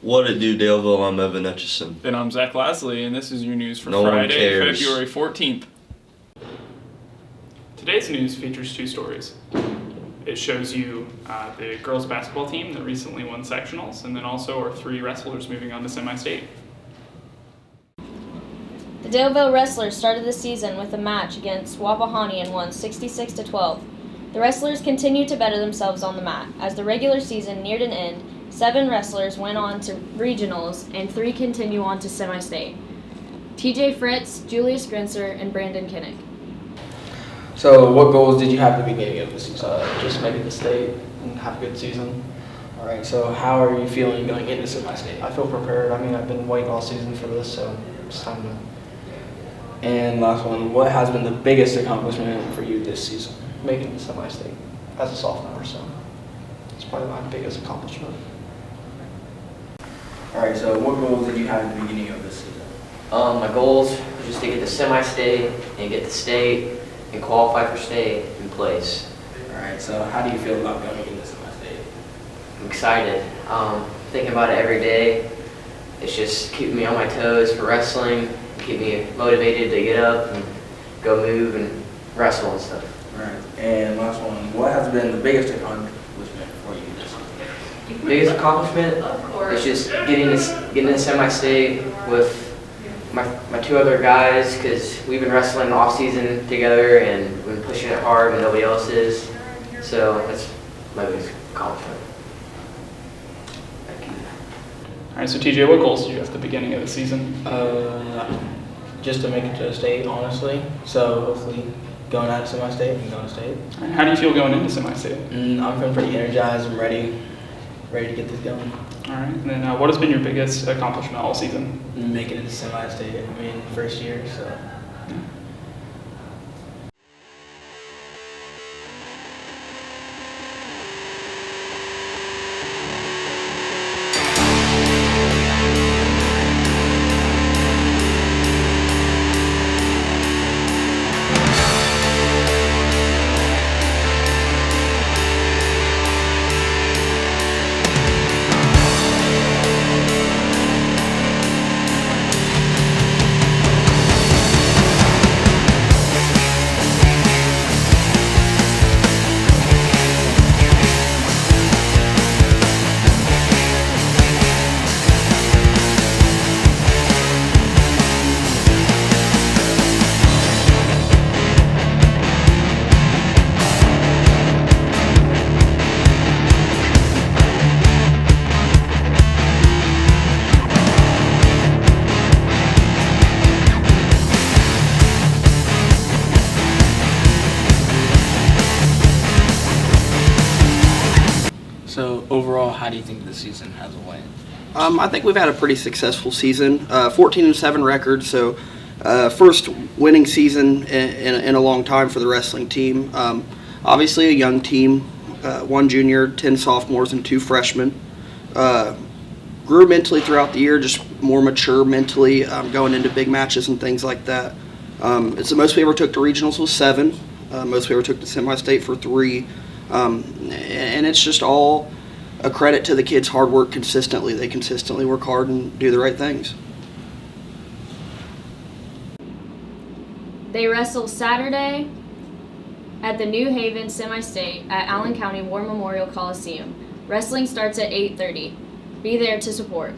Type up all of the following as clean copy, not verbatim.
What it do, Daleville? I'm Evan Etchison. And I'm Zach Lasley, and this is your news for No one Friday, cares. February 14th. Today's news features two stories. It shows you the girls basketball team that recently won sectionals, and then also our three wrestlers moving on to semi-state. The Daleville wrestlers started the season with a match against Wapahani and won 66-12. The wrestlers continued to better themselves on the mat. As the regular season neared an end, 7 wrestlers went on to regionals and 3 continue on to semi-state. TJ Fritz, Julius Grinser, and Brandon Kinnick. So what goals did you have at the beginning of the season? Just make it to state and have a good season. All right, so how are you feeling going into semi-state? I feel prepared. I've been waiting all season for this, so it's time to And last one, what has been the biggest accomplishment for you this season? make it to semi-state as a sophomore, so it's probably my biggest accomplishment. All right, so what goals did you have at the beginning of this season? My goals are just to get to semi-state and get to state and qualify for state and place. All right, so how do you feel about going into semi-state? I'm excited. Thinking about it every day. It's just keeping me on my toes for wrestling, keep me motivated to get up and go move and wrestle and stuff. All right, and last one, what has been the biggest accomplishment for you this season? Biggest accomplishment is just getting to semi-state with my 2 other guys, because we've been wrestling off season together and we've been pushing it hard when nobody else is. So that's my biggest accomplishment. Thank you. All right, so TJ, what goals did you have at the beginning of the season? Just to make it to state, honestly. So hopefully going out of semi-state and going to state. All right, how do you feel going into semi-state? I'm feeling pretty energized. I'm ready to get this going. All right, and then what has been your biggest accomplishment all season? Making it to semi-state. First year, so. So overall, how do you think the season has went? I think we've had a pretty successful season, 14-7 record, so first winning season in a long time for the wrestling team. Obviously a young team, 1 junior, 10 sophomores, and 2 freshmen. Grew mentally throughout the year, just more mature mentally, going into big matches and things like that. It's the most we ever took to regionals was 7. Most we ever took to semi-state for 3. And it's just all a credit to the kids' hard work consistently. They consistently work hard and do the right things. They wrestle Saturday at the New Haven Semi-State at Allen County War Memorial Coliseum. Wrestling starts at 8:30. Be there to support.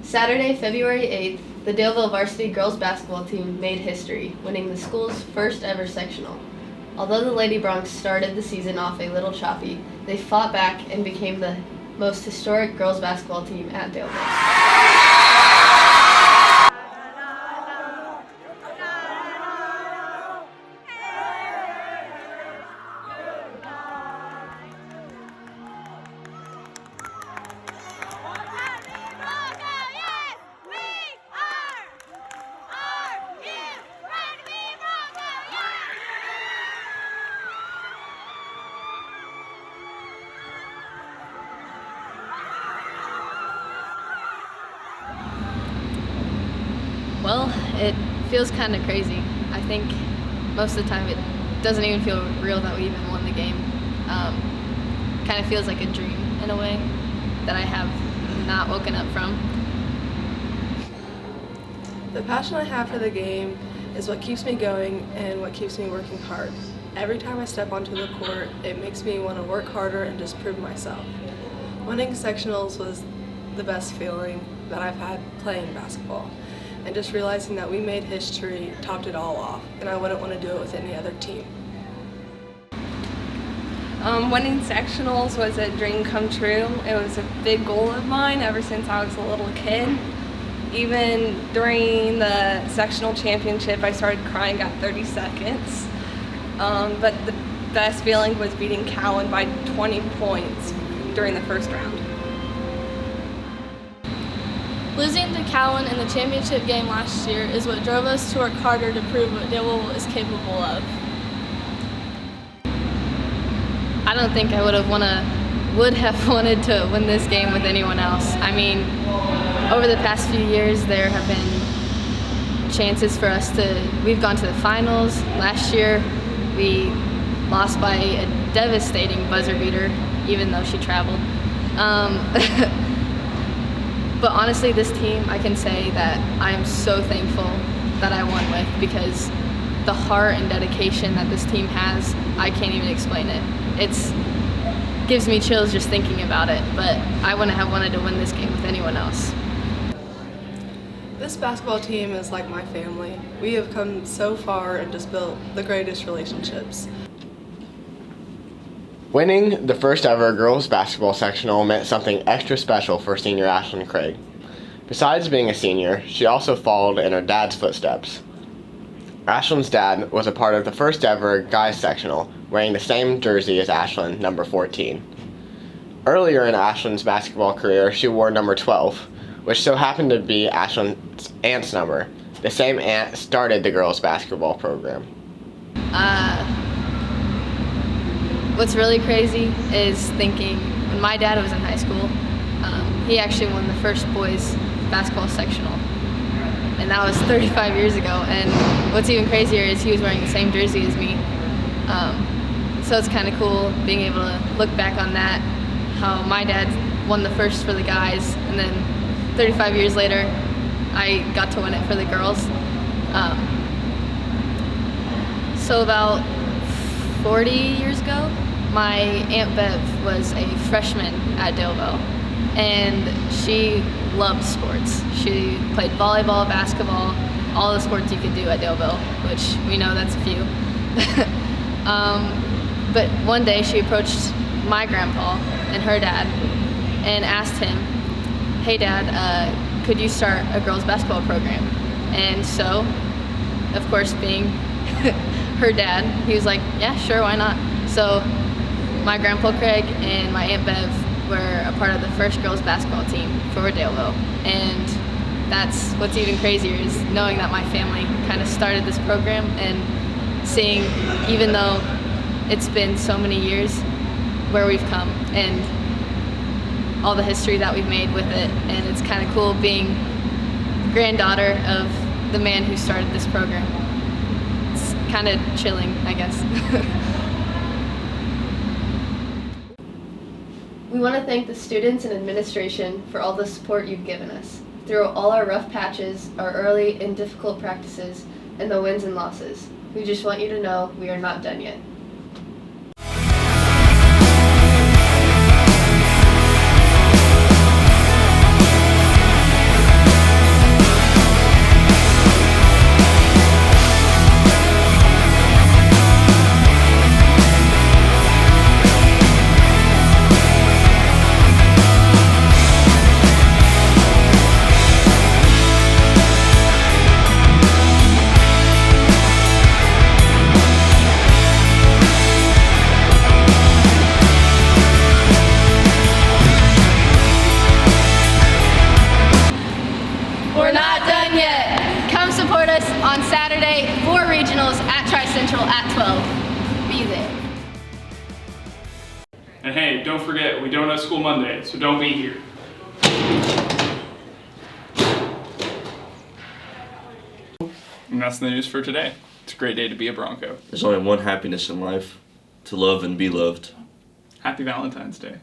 Saturday, February 8th, the Daleville varsity girls basketball team made history, winning the school's first ever sectional. Although the Lady Broncs started the season off a little choppy, they fought back and became the most historic girls basketball team at Daleville. It feels kind of crazy. I think most of the time it doesn't even feel real that we even won the game. Kind of feels like a dream in a way that I have not woken up from. The passion I have for the game is what keeps me going and what keeps me working hard. Every time I step onto the court, it makes me want to work harder and just prove myself. Winning sectionals was the best feeling that I've had playing basketball. And just realizing that we made history topped it all off, and I wouldn't want to do it with any other team. Winning sectionals was a dream come true. It was a big goal of mine ever since I was a little kid. Even during the sectional championship, I started crying at 30 seconds. But the best feeling was beating Cowan by 20 points during the first round. Losing to Cowan in the championship game last year is what drove us to work harder to prove what Daleville is capable of. I don't think I would have wanted to win this game with anyone else. I mean, over the past few years, there have been chances for us we've gone to the finals. Last year, we lost by a devastating buzzer beater, even though she traveled. But honestly, this team, I can say that I am so thankful that I won with, because the heart and dedication that this team has, I can't even explain it. It gives me chills just thinking about it, but I wouldn't have wanted to win this game with anyone else. This basketball team is like my family. We have come so far and just built the greatest relationships. Winning the first ever girls basketball sectional meant something extra special for senior Ashlyn Craig. Besides being a senior, she also followed in her dad's footsteps. Ashlyn's dad was a part of the first ever guys sectional, wearing the same jersey as Ashlyn, number 14. Earlier in Ashlyn's basketball career, she wore number 12, which so happened to be Ashlyn's aunt's number. The same aunt started the girls basketball program. What's really crazy is thinking, when my dad was in high school, he actually won the first boys basketball sectional. And that was 35 years ago. And what's even crazier is he was wearing the same jersey as me. So it's kind of cool being able to look back on that, how my dad won the first for the guys, and then 35 years later, I got to win it for the girls. So about 40 years ago, my Aunt Bev was a freshman at Daleville, and she loved sports. She played volleyball, basketball, all the sports you could do at Daleville, which we know that's a few. But one day she approached my grandpa and her dad and asked him, "Hey Dad, could you start a girls basketball program?" And so, of course, being her dad, he was like, "Yeah, sure, why not?" So my Grandpa Craig and my Aunt Bev were a part of the first girls basketball team for Daleville. And that's what's even crazier, is knowing that my family kind of started this program and seeing, even though it's been so many years, where we've come and all the history that we've made with it. And it's kind of cool being granddaughter of the man who started this program. It's kind of chilling, I guess. We want to thank the students and administration for all the support you've given us through all our rough patches, our early and difficult practices, and the wins and losses. We just want you to know we are not done yet. We're not done yet. Come support us on Saturday for regionals at Tri-Central at 12. Be there. And hey, don't forget, we don't have school Monday, so don't be here. And that's the news for today. It's a great day to be a Bronco. There's only one happiness in life: to love and be loved. Happy Valentine's Day.